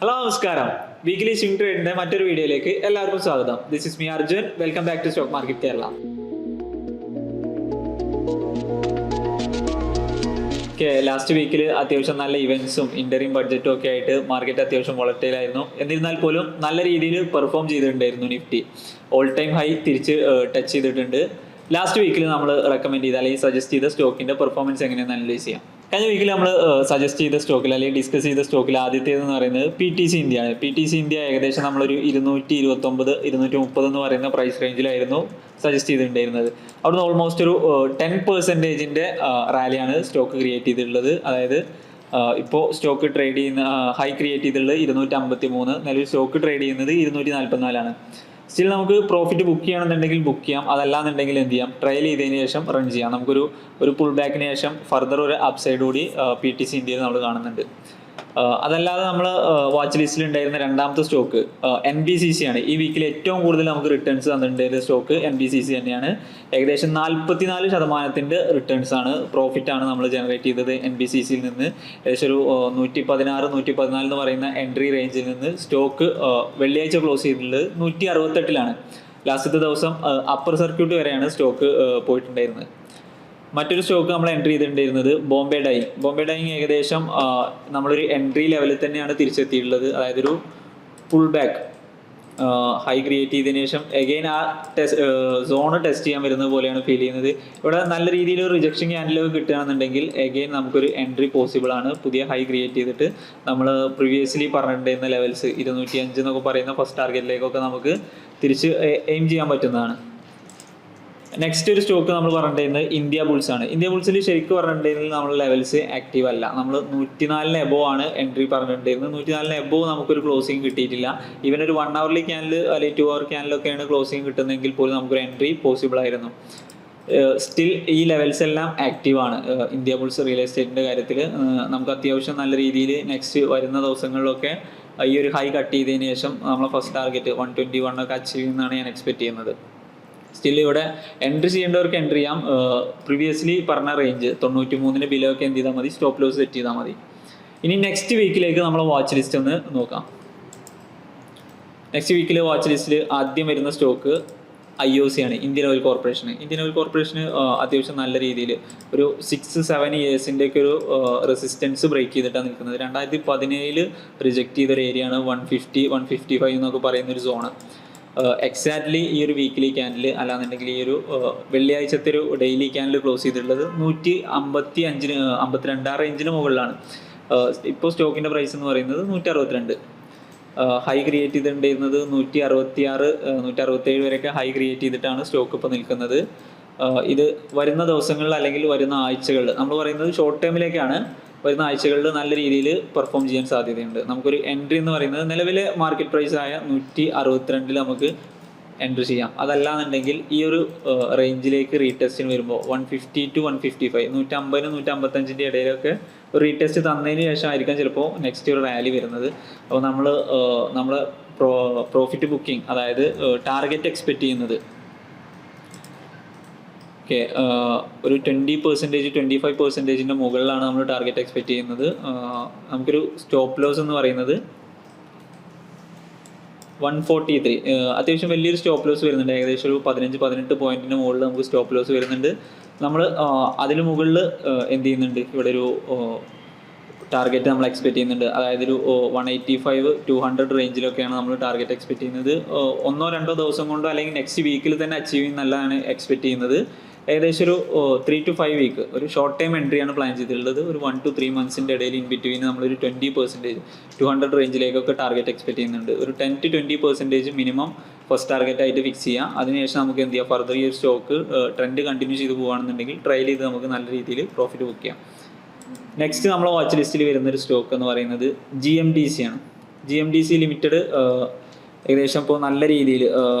Hello നമസ്കാരം. Weekly swing ട്രേഡിന്റെ മറ്റൊരു വീഡിയോയിലേക്ക് എല്ലാവർക്കും സ്വാഗതം. This is me Arjun. Welcome back to stock market Kerala. Last വീക്കിൽ അത്യാവശ്യം നല്ല ഇവന്റ്സും ഇന്ററിം ബഡ്ജറ്റും ഒക്കെ ആയിട്ട് മാർക്കറ്റ് അത്യാവശ്യം വോളറ്റൈലായിരുന്നു. എന്നിരുന്നാൽ പോലും നല്ല രീതിയിൽ പെർഫോം ചെയ്തിട്ടുണ്ടായിരുന്നു. നിഫ്റ്റി ഓൾ ടൈം ഹൈ തിരിച്ച് ടച്ച് ചെയ്തിട്ടുണ്ട്. ലാസ്റ്റ് വീക്കിൽ നമ്മൾ റെക്കമെൻഡ് ചെയ്ത അല്ലെങ്കിൽ സജസ്റ്റ് ചെയ്ത സ്റ്റോക്കിന്റെ പെർഫോമൻസ് എങ്ങനെയെന്ന് അനലൈസ് ചെയ്യാം. കഴിഞ്ഞ വീക്കിൽ നമ്മൾ സജസ്റ്റ് ചെയ്ത സ്റ്റോക്കിൽ അല്ലെങ്കിൽ ഡിസ്കസ് ചെയ്ത സ്റ്റോക്കിൽ ആദ്യത്തേതെന്ന് പറയുന്നത് PTC ഇന്ത്യ ആണ്. PTC ഇന്ത്യ ഏകദേശം നമ്മളൊരു 229, 230 എന്ന് പറയുന്ന പ്രൈസ് റേഞ്ചിലായിരുന്നു സജസ്റ്റ് ചെയ്തിട്ടുണ്ടായിരുന്നത്. അവിടുന്ന് ഓൾമോസ്റ്റ് ഒരു 10% റാലിയാണ് സ്റ്റോക്ക് ക്രിയേറ്റ് ചെയ്തിട്ടുള്ളത്. അതായത് ഇപ്പോൾ സ്റ്റോക്ക് ട്രേഡ് ചെയ്യുന്ന ഹൈ ക്രിയേറ്റ് ചെയ്തിട്ടുള്ളത് 253, നിലവിൽ സ്റ്റോക്ക് ട്രേഡ് ചെയ്യുന്നത് 244. സ്റ്റിൽ നമുക്ക് പ്രോഫിറ്റ് ബുക്ക് ചെയ്യണമെന്നുണ്ടെങ്കിൽ ബുക്ക് ചെയ്യാം, അതല്ലാന്നുണ്ടെങ്കിൽ എന്ത് ചെയ്യാം, ട്രയൽ ചെയ്തതിന് ശേഷം റൺ ചെയ്യാം. നമുക്കൊരു പുൾ ബാക്കിന് ശേഷം ഫർദർ ഒരു അപ്സൈഡ് കൂടി PTC ഇന്ത്യയിൽ നമ്മൾ കാണുന്നുണ്ട്. അതല്ലാതെ നമ്മൾ വാച്ച് ലിസ്റ്റിൽ ഉണ്ടായിരുന്ന രണ്ടാമത്തെ സ്റ്റോക്ക് NBCC ആണ്. ഈ വീക്കിൽ ഏറ്റവും കൂടുതൽ നമുക്ക് റിട്ടേൺസ് തന്നിട്ടുണ്ടായിരുന്ന സ്റ്റോക്ക് NBCC തന്നെയാണ്. ഏകദേശം 44% റിട്ടേൺസ് ആണ്, പ്രോഫിറ്റ് ആണ് നമ്മൾ ജനറേറ്റ് ചെയ്തത് NBCCയിൽ നിന്ന്. ഏകദേശം ഒരു 116, 114 എന്ന് പറയുന്ന എൻട്രി റേഞ്ചിൽ നിന്ന് സ്റ്റോക്ക് വെള്ളിയാഴ്ച ക്ലോസ് ചെയ്തിട്ടുള്ളത് 168. ലാസ്റ്റത്തെ ദിവസം അപ്പർ സർക്യൂട്ട് വരെയാണ് സ്റ്റോക്ക് പോയിട്ടുണ്ടായിരുന്നത്. മറ്റൊരു സ്റ്റോക്ക് നമ്മൾ എൻട്രി ചെയ്തിട്ടുണ്ടായിരുന്നത് ബോംബെ ഡൈയിങ് ഏകദേശം നമ്മളൊരു എൻട്രി ലെവലിൽ തന്നെയാണ് തിരിച്ചെത്തിയിട്ടുള്ളത്. അതായത് ഒരു പുൾ ബാക്ക് ഹൈ ക്രിയേറ്റ് ചെയ്തതിനു ശേഷം എഗെയിൻ ആ സോണ് ടെസ്റ്റ് ചെയ്യാൻ വരുന്നത് പോലെയാണ് ഫീൽ ചെയ്യുന്നത്. ഇവിടെ നല്ല രീതിയിൽ റിജക്ഷൻ ക്യാൻഡിലൊക്കെ കിട്ടുകയാണെന്നുണ്ടെങ്കിൽ എഗെയിൻ നമുക്കൊരു എൻട്രി പോസിബിൾ ആണ്. പുതിയ ഹൈ ക്രിയേറ്റ് ചെയ്തിട്ട് നമ്മൾ പ്രീവിയസ്ലി പറഞ്ഞിട്ടുണ്ടായിരുന്ന ലെവൽസ് 205 എന്നൊക്കെ പറയുന്ന ഫസ്റ്റ് ടാർഗറ്റിലേക്കൊക്കെ നമുക്ക് തിരിച്ച് എയിം ചെയ്യാൻ പറ്റുന്നതാണ്. നെക്സ്റ്റ് ഒരു സ്റ്റോക്ക് നമ്മൾ പറഞ്ഞിട്ടുണ്ടായിരുന്നത് ഇന്ത്യ ബുൾസ് ആണ്. ഇന്ത്യ ബുൾസിൽ ശരിക്കും പറഞ്ഞിട്ടുണ്ടെങ്കിൽ നമ്മൾ ലെവൽസ് ആക്റ്റീവ് അല്ല. നമ്മൾ 104 എബോ ആണ് എൻട്രി പറഞ്ഞിട്ടുണ്ടായിരുന്നത്. 104 എബോ നമുക്കൊരു ക്ലോസിങ് കിട്ടിയിട്ടില്ല. ഈവൻ ഒരു 1 hourly ക്യാനിൽ അല്ലെങ്കിൽ 2 hour ക്യാനിലൊക്കെയാണ് ക്ലോസിങ് കിട്ടുന്നതെങ്കിൽ പോലും നമുക്കൊരു എൻട്രി പോസിബിൾ ആയിരുന്നു. സ്റ്റിൽ ഈ ലെവൽസ് എല്ലാം ആക്റ്റീവ് ആണ്. ഇന്ത്യ ബുൾസ് റിയൽ എസ്റ്റേറ്റിൻ്റെ കാര്യത്തിൽ നമുക്ക് അത്യാവശ്യം നല്ല രീതിയിൽ നെക്സ്റ്റ് വരുന്ന ദിവസങ്ങളിലൊക്കെ ഈ ഒരു ഹൈ കട്ട് ചെയ്തതിന് ശേഷം നമ്മളെ ഫസ്റ്റ് ടാർഗറ്റ് 121 ഒക്കെ അച്ചീവ് ചെയ്യുന്നതാണ് ഞാൻ എക്സ്പെക്ട് ചെയ്യുന്നത്. സ്റ്റിൽ ഇവിടെ എൻട്രി ചെയ്യേണ്ടവർക്ക് എൻട്രി ചെയ്യാം. പ്രീവിയസ്ലി പറഞ്ഞ റേഞ്ച് 93 ബിലോ ഒക്കെ എന്ത് ചെയ്താൽ മതി, സ്റ്റോപ്പ് ലോസ് സെറ്റ് ചെയ്താൽ മതി. ഇനി നെക്സ്റ്റ് വീക്കിലേക്ക് നമ്മൾ വാച്ച് ലിസ്റ്റ് ഒന്ന് നോക്കാം. നെക്സ്റ്റ് വീക്കിൽ വാച്ച് ലിസ്റ്റിൽ ആദ്യം വരുന്ന സ്റ്റോക്ക് IOC ആണ്, Indian oil corporation. Indian oil corporation അത്യാവശ്യം നല്ല രീതിയിൽ ഒരു 6-7 ഇയേഴ്സിൻ്റെയൊക്കെ ഒരു റെസിസ്റ്റൻസ് ബ്രേക്ക് ചെയ്തിട്ടാണ് നിൽക്കുന്നത്. 2017 റിജക്ട് ചെയ്തൊരു ഏരിയ ആണ് 150, 155 എന്നൊക്കെ പറയുന്നൊരു സോണ്. എക്സാക്ട്ലി ഈ ഒരു വീക്കിലി ക്യാൻഡിൽ അല്ലാന്നുണ്ടെങ്കിൽ ഈ ഒരു വെള്ളിയാഴ്ചത്തെ ഒരു ഡെയിലി ക്യാൻഡിൽ ക്ലോസ് ചെയ്തിട്ടുള്ളത് 155, 52 ആ റേഞ്ചിന് മുകളിലാണ്. ഇപ്പോൾ സ്റ്റോക്കിൻ്റെ പ്രൈസ് എന്ന് പറയുന്നത് 162. ഹൈ ക്രിയേറ്റ് ചെയ്തിട്ടുണ്ടായിരുന്നത് 166, 167 വരെയൊക്കെ ഹൈ ക്രിയേറ്റ് ചെയ്തിട്ടാണ് സ്റ്റോക്ക് ഇപ്പോൾ നിൽക്കുന്നത്. ഇത് വരുന്ന ദിവസങ്ങളിൽ അല്ലെങ്കിൽ വരുന്ന ആഴ്ചകളിൽ, നമ്മൾ പറയുന്നത് ഷോർട്ട് ടേമിലേക്കാണ്, വരുന്ന ആഴ്ചകളിൽ നല്ല രീതിയിൽ പെർഫോം ചെയ്യാൻ സാധ്യതയുണ്ട്. നമുക്കൊരു എൻട്രി എന്ന് പറയുന്നത് നിലവിലെ മാർക്കറ്റ് പ്രൈസ് ആയ 162 നമുക്ക് എൻട്രി ചെയ്യാം. അതല്ലാന്നുണ്ടെങ്കിൽ ഈ ഒരു റേഞ്ചിലേക്ക് റീടെസ്റ്റിന് വരുമ്പോൾ 150 to 155, 150, 155 ഇടയിലൊക്കെ ഒരു റീടെസ്റ്റ് തന്നതിന് ശേഷം ആയിരിക്കാം ചിലപ്പോൾ നെക്സ്റ്റ് ഒരു റാലി വരുന്നത്. അപ്പോൾ നമ്മൾ പ്രോഫിറ്റ് ബുക്കിംഗ്, അതായത് ടാർഗറ്റ് എക്സ്പെക്റ്റ് ചെയ്യുന്നത് ഒരു 20%, 25% മുകളിലാണ് നമ്മൾ ടാർഗറ്റ് എക്സ്പെക്റ്റ് ചെയ്യുന്നത്. നമുക്കൊരു സ്റ്റോപ്പ് ലോസ് എന്ന് പറയുന്നത് 143. അത്യാവശ്യം വലിയൊരു സ്റ്റോപ്പ് ലോസ് വരുന്നുണ്ട്. ഏകദേശം ഒരു 15-18 പോയിന്റിന് മുകളിൽ നമുക്ക് സ്റ്റോപ്പ് ലോസ് വരുന്നുണ്ട്. നമ്മൾ അതിന് മുകളിൽ എന്ത് ചെയ്യുന്നുണ്ട്, ഇവിടെ ഒരു ടാർഗറ്റ് നമ്മൾ എക്സ്പെക്ട് ചെയ്യുന്നുണ്ട്. അതായത് ഒരു 185, 200 റേഞ്ചിലൊക്കെയാണ് നമ്മൾ ടാർഗറ്റ് എക്സ്പെക്ട് ചെയ്യുന്നത്. 1-2 ദിവസം കൊണ്ടോ അല്ലെങ്കിൽ നെക്സ്റ്റ് വീക്കിൽ തന്നെ അച്ചീവ് ചെയ്യുന്നതാണ് എക്സ്പെക്ട് ചെയ്യുന്നത്. ഏകദേശം ഒരു 3 to 5 വീക്ക് ഒരു ഷോർട്ട് ടൈം എൻട്രിയാണ് പ്ലാൻ ചെയ്തിട്ടുള്ളത്. ഒരു 1 to 3 months ഇടയിൽ ഇൻ ബിറ്റ്വീൻ നമ്മളൊരു 20%, 200 റേഞ്ചിലേക്കൊക്കെ ടാർഗറ്റ് എക്സ്പെക്ട് ചെയ്യുന്നുണ്ട്. ഒരു 10 to 20% മിനിമം ഫസ്റ്റ് ടാർഗറ്റ് ആയിട്ട് ഫിക്സ് ചെയ്യാം. അതിനുശേഷം നമുക്ക് എന്ത് ചെയ്യാം, ഫർദർ ഈ ഒരു സ്റ്റോക്ക് ട്രെൻഡ് കണ്ടിന്യൂ ചെയ്ത് പോകുകയാണെന്നുണ്ടെങ്കിൽ ട്രയൽ ചെയ്ത് നമുക്ക് നല്ല രീതിയിൽ പ്രോഫിറ്റ് ബുക്ക് ചെയ്യാം. നെക്സ്റ്റ് നമ്മൾ വാച്ച് ലിസ്റ്റിൽ വരുന്നൊരു സ്റ്റോക്ക് എന്ന് പറയുന്നത് GMDC ആണ്. GMDC ലിമിറ്റഡ് ഏകദേശം ഇപ്പോൾ നല്ല രീതിയിൽ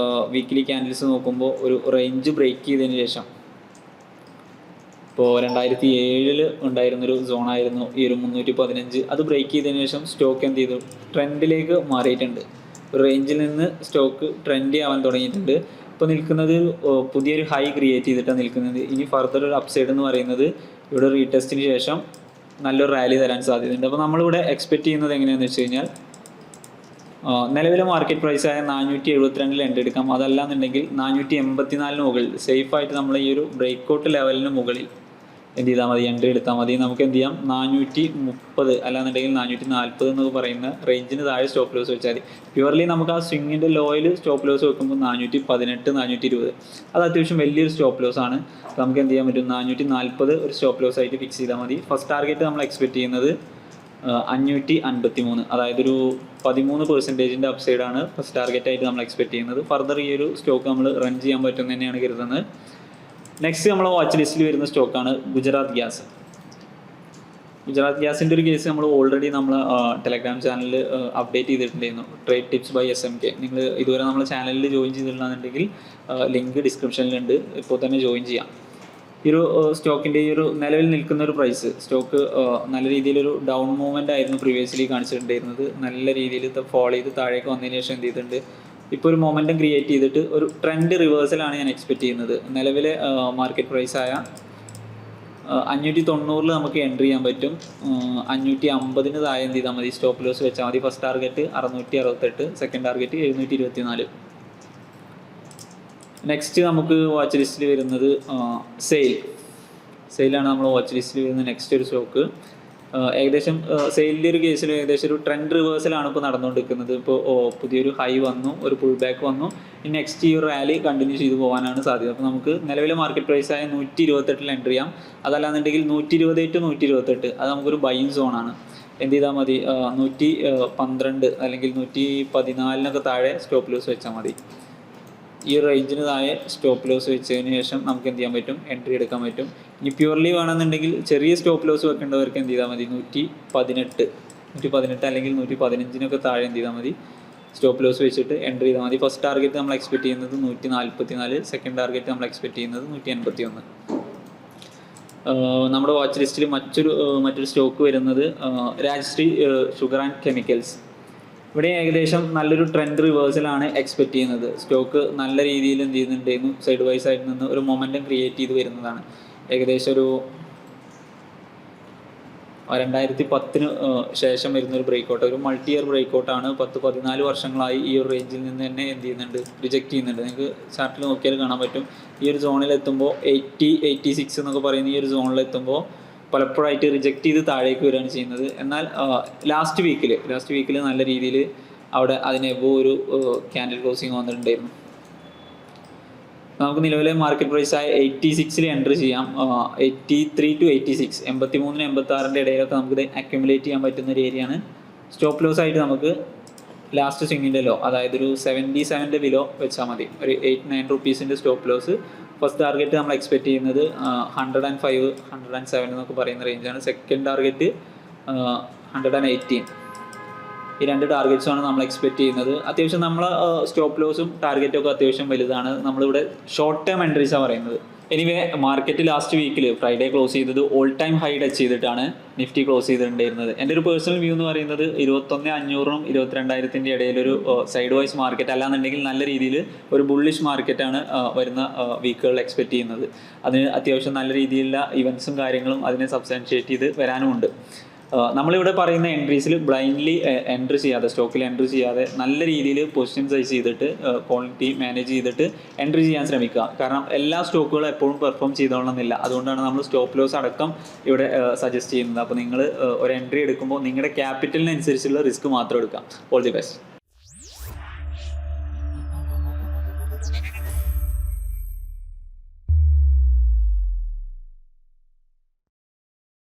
വീക്കിലി ക്യാൻഡിൽസ് നോക്കുമ്പോൾ ഒരു റേഞ്ച് ബ്രേക്ക് ചെയ്തതിന് ശേഷം, ഇപ്പോൾ 2007 ഉണ്ടായിരുന്നൊരു സോണായിരുന്നു ഈ ഒരു 315, അത് ബ്രേക്ക് ചെയ്തതിന് ശേഷം സ്റ്റോക്ക് എന്ത് ചെയ്തു, ട്രെൻഡിലേക്ക് മാറിയിട്ടുണ്ട്. ഒരു റേഞ്ചിൽ നിന്ന് സ്റ്റോക്ക് ട്രെൻഡ് ആവാൻ തുടങ്ങിയിട്ടുണ്ട്. ഇപ്പോൾ നിൽക്കുന്നത് പുതിയൊരു ഹൈ ക്രിയേറ്റ് ചെയ്തിട്ടാണ് നിൽക്കുന്നത്. ഇനി ഫർദർ ഒരു അപ്സൈഡ് എന്ന് പറയുന്നത് ഇവിടെ റീടെസ്റ്റിന് ശേഷം നല്ലൊരു റാലി തരാൻ സാധ്യതയുണ്ട്. അപ്പോൾ നമ്മളിവിടെ എക്സ്പെക്റ്റ് ചെയ്യുന്നത് എങ്ങനെയാണെന്ന് വെച്ച് കഴിഞ്ഞാൽ നിലവിലെ മാർക്കറ്റ് പ്രൈസായ 472 എൻട്രി എടുക്കാം. അതല്ലാന്നുണ്ടെങ്കിൽ 484 മുകളിൽ സേഫായിട്ട് നമ്മൾ ഈ ഒരു ബ്രേക്ക് ലെവലിന് മുകളിൽ എന്ത് ചെയ്താൽ മതി, എൻട്രി എടുത്താൽ മതി. നമുക്ക് എന്ത് ചെയ്യാം, 430 അല്ലാന്നുണ്ടെങ്കിൽ 440 എന്നൊക്കെ പറയുന്ന റേഞ്ചിന് താഴെ സ്റ്റോപ്പ് ലോസ് വെച്ചാൽ മതി. പ്യുവർലി നമുക്ക് ആ സ്വിങ്ങിൻ്റെ ലോയിൽ സ്റ്റോപ്പ് ലോസ് വെക്കുമ്പോൾ 418 420 അത് അത്യാവശ്യം വലിയൊരു സ്റ്റോപ്പ് ലോസ് ആണ്. നമുക്ക് എന്ത് ചെയ്യാൻ പറ്റും, 440 ഒരു സ്റ്റോപ്പ് ലോസ് ആയിട്ട് ഫിക്സ് ചെയ്താൽ മതി. ഫസ്റ്റ് ടാർഗറ്റ് നമ്മൾ എക്സ്പെക്ട് ചെയ്യുന്നത് 553, അതായത് ഒരു 13% അപ്സൈഡാണ് ഫസ്റ്റ് ടാർഗറ്റായിട്ട് നമ്മൾ എക്സ്പെക്ട് ചെയ്യുന്നത്. ഫർദർ ഈ ഒരു സ്റ്റോക്ക് നമ്മൾ റൺ ചെയ്യാൻ പറ്റും തന്നെയാണ് കരുതുന്നത്. നെക്സ്റ്റ് നമ്മൾ വാച്ച് ലിസ്റ്റിൽ വരുന്ന സ്റ്റോക്കാണ് ഗുജറാത്ത് ഗ്യാസ്. ഗുജറാത്ത് ഗ്യാസിൻ്റെ ഒരു കേസ് നമ്മൾ ഓൾറെഡി നമ്മൾ ടെലഗ്രാം ചാനലിൽ അപ്ഡേറ്റ് ചെയ്തിട്ടുണ്ടായിരുന്നു, ട്രേഡ് ടിപ്സ് ബൈ SMK. നിങ്ങൾ ഇതുവരെ നമ്മൾ ചാനലിൽ ജോയിൻ ചെയ്തിട്ടുണ്ടെന്നുണ്ടെങ്കിൽ ലിങ്ക് ഡിസ്ക്രിപ്ഷനിലുണ്ട്, ഇപ്പോൾ തന്നെ ജോയിൻ ചെയ്യാം. ഈ ഒരു സ്റ്റോക്കിൻ്റെ ഈ ഒരു നിലവിൽ നിൽക്കുന്ന ഒരു പ്രൈസ്, സ്റ്റോക്ക് നല്ല രീതിയിലൊരു ഡൗൺ മൂവ്മെൻ്റ് ആയിരുന്നു പ്രീവിയസ്ലി കാണിച്ചിട്ടുണ്ടായിരുന്നത്. നല്ല രീതിയിൽ ഫോളോ ചെയ്ത് താഴേക്ക് വന്നതിന് ശേഷം എന്ത് ചെയ്തിട്ടുണ്ട്, ഇപ്പോൾ ഒരു മൊമെൻറ്റം ക്രിയേറ്റ് ചെയ്തിട്ട് ഒരു ട്രെൻഡ് റിവേഴ്സലാണ് ഞാൻ എക്സ്പെക്റ്റ് ചെയ്യുന്നത്. നിലവിലെ മാർക്കറ്റ് പ്രൈസായ 590 നമുക്ക് എൻട്രി ചെയ്യാൻ പറ്റും. 550 താഴെ എന്ത് ചെയ്താൽ മതി, സ്റ്റോപ്പ് ലോസ് വെച്ചാൽ മതി. First target 668, second target 724. Next നമുക്ക് വാച്ച് ലിസ്റ്റിൽ വരുന്നത് സെയിലാണ് നമ്മൾ വാച്ച് ലിസ്റ്റിൽ വരുന്ന നെക്സ്റ്റ് ഒരു സ്റ്റോക്ക്. ഏകദേശം സെയിലിൻ്റെ ഒരു കേസിൽ ഏകദേശം ഒരു ട്രെൻഡ് റിവേഴ്സലാണ് ഇപ്പോൾ നടന്നുകൊണ്ടിരിക്കുന്നത്. ഇപ്പോൾ പുതിയൊരു ഹൈ വന്നു, ഒരു പുൾ ബാക്ക് വന്നു, ഇനി നെക്സ്റ്റ് ഈ ഒരു റാലി കണ്ടിന്യൂ ചെയ്ത് പോകാനാണ് സാധ്യത. അപ്പോൾ നമുക്ക് നിലവിലെ മാർക്കറ്റ് പ്രൈസായ 128 എൻട്രി ചെയ്യാം. അതല്ലാന്നുണ്ടെങ്കിൽ 120 to 128 അത് നമുക്കൊരു ബൈയിങ് സോണാണ്. എന്ത് ചെയ്താൽ മതി, 112 അല്ലെങ്കിൽ 114 താഴെ സ്റ്റോപ്പ് ലോസ് വെച്ചാൽ മതി. ഈ ഒരു റേഞ്ചിന് താഴെ സ്റ്റോപ്പ് ലോസ് വെച്ചതിന് ശേഷം നമുക്ക് എന്ത് ചെയ്യാൻ പറ്റും, എൻട്രി എടുക്കാൻ പറ്റും. ഇനി പ്യുവർലി വേണമെന്നുണ്ടെങ്കിൽ ചെറിയ സ്റ്റോപ്പ് ലോസ് വെക്കേണ്ടവർക്ക് എന്ത് ചെയ്താൽ മതി, 118 അല്ലെങ്കിൽ 115 താഴെ എന്ത് ചെയ്താൽ മതി, സ്റ്റോപ്പ് ലോസ് വെച്ചിട്ട് എൻട്രി ചെയ്താൽ മതി. ഫസ്റ്റ് ടാർഗറ്റ് നമ്മൾ എക്സ്പെക്ട് ചെയ്യുന്നത് 144, സെക്കൻഡ് ടാർഗറ്റ് നമ്മൾ എക്സ്പെക്ട് ചെയ്യുന്നത് 181. നമ്മുടെ വാച്ച് ലിസ്റ്റിൽ മറ്റൊരു സ്റ്റോക്ക് വരുന്നത് രാജശ്രീ ഷുഗർ ആൻഡ് കെമിക്കൽസ്. ഇവിടെ ഏകദേശം നല്ലൊരു ട്രെൻഡ് റിവേഴ്സലാണ് എക്സ്പെക്ട് ചെയ്യുന്നത്. സ്റ്റോക്ക് നല്ല രീതിയിൽ എന്ത് ചെയ്യുന്നുണ്ടായിരുന്നു, സൈഡ് വൈസ് ആയിട്ട് നിന്ന് ഒരു മൊമെൻറ്റം ക്രിയേറ്റ് ചെയ്ത് വരുന്നതാണ്. ഏകദേശം ഒരു 2010 ശേഷം വരുന്നൊരു ബ്രേക്കൗട്ട്, ഒരു മൾട്ടി ഇയർ ബ്രേക്കൗട്ടാണ്. 10-14 വർഷങ്ങളായി ഈ ഒരു റേഞ്ചിൽ നിന്ന് തന്നെ എന്ത് ചെയ്യുന്നുണ്ട്, റിജക്റ്റ് ചെയ്യുന്നുണ്ട്. നിങ്ങൾക്ക് ചാർട്ടിൽ നോക്കിയാൽ കാണാൻ പറ്റും. ഈ ഒരു സോണിലെത്തുമ്പോൾ 80-86 എന്നൊക്കെ പറയുന്ന ഈ ഒരു സോണിലെത്തുമ്പോൾ പലപ്പോഴായിട്ട് റിജക്റ്റ് ചെയ്ത് താഴേക്ക് വരികയാണ് ചെയ്യുന്നത്. എന്നാൽ ലാസ്റ്റ് വീക്കിൽ നല്ല രീതിയിൽ അവിടെ അതിനെബോ ഒരു ക്യാൻഡിൽ ക്ലോസിങ് വന്നിട്ടുണ്ടായിരുന്നു. നമുക്ക് നിലവിലെ മാർക്കറ്റ് പ്രൈസായ 86 എൻട്രി ചെയ്യാം. 83 to 86, 83 86 ഇടയിലൊക്കെ നമുക്കിത് അക്യുമുലേറ്റ് ചെയ്യാൻ പറ്റുന്ന ഒരു ഏരിയയാണ്. സ്റ്റോപ്പ് ലോസ് ആയിട്ട് നമുക്ക് ലാസ്റ്റ് സ്വിങ്ങിൻ്റെ ലോ, അതായത് ഒരു 77 ബിലോ വെച്ചാൽ മതി. ഒരു 8-9 റുപ്പീസിൻ്റെ സ്റ്റോപ്പ് ലോസ്. ഫസ്റ്റ് ടാർഗറ്റ് നമ്മൾ എക്സ്പെക്ട് ചെയ്യുന്നത് 105 107 എന്നൊക്കെ പറയുന്ന റേഞ്ചാണ്. Second target 118. ഈ രണ്ട് ടാർഗറ്റ്സാണ് നമ്മൾ എക്സ്പെക്ട് ചെയ്യുന്നത്. അത്യാവശ്യം നമ്മൾ സ്റ്റോപ്പ് ലോസും ടാർഗറ്റും ഒക്കെ അത്യാവശ്യം വലുതാണ്. നമ്മളിവിടെ ഷോർട്ട് ടേം എൻട്രീസാണ് പറയുന്നത്. എനിവേ മാർക്കറ്റ് ലാസ്റ്റ് വീക്കിൽ ഫ്രൈഡേ ക്ലോസ് ചെയ്തത് ഓൾ ടൈം ഹൈ ടച്ച് ചെയ്തിട്ടാണ് നിഫ്റ്റി ക്ലോസ് ചെയ്തിട്ടുണ്ടായിരുന്നത്. എൻ്റെ ഒരു പേഴ്സണൽ വ്യൂ എന്ന് പറയുന്നത് 21,500 22,000 ഇടയിലൊരു സൈഡ് വൈസ് മാർക്കറ്റ്, അല്ലാന്നുണ്ടെങ്കിൽ നല്ല രീതിയിൽ ഒരു ബുള്ളിഷ് മാർക്കറ്റാണ് വരുന്ന വീക്കുകളിൽ എക്സ്പെക്ട് ചെയ്യുന്നത്. അതിന് അത്യാവശ്യം നല്ല രീതിയിലുള്ള ഇവൻസും കാര്യങ്ങളും അതിനെ സബ്സ്റ്റാൻഷിയേറ്റ് ചെയ്ത് വരാനുമുണ്ട്. നമ്മളിവിടെ പറയുന്ന എൻട്രീസിൽ ബ്ലൈൻഡ്ലി എൻട്രി ചെയ്യാതെ, സ്റ്റോക്കിൽ എൻട്രി ചെയ്യാതെ നല്ല രീതിയിൽ പൊസിഷൻ സൈസ് ചെയ്തിട്ട് ക്വാളിറ്റി മാനേജ് ചെയ്തിട്ട് എൻട്രി ചെയ്യാൻ ശ്രമിക്കുക. കാരണം എല്ലാ സ്റ്റോക്കുകളും എപ്പോഴും പെർഫോം ചെയ്തോളണമെന്നില്ല. അതുകൊണ്ടാണ് നമ്മൾ സ്റ്റോപ്പ് ലോസ് അടക്കം ഇവിടെ സജസ്റ്റ് ചെയ്യുന്നത്. അപ്പോൾ നിങ്ങൾ ഒരു എൻട്രി എടുക്കുമ്പോൾ നിങ്ങളുടെ ക്യാപിറ്റലിനനുസരിച്ചുള്ള റിസ്ക് മാത്രം എടുക്കാം. All the best.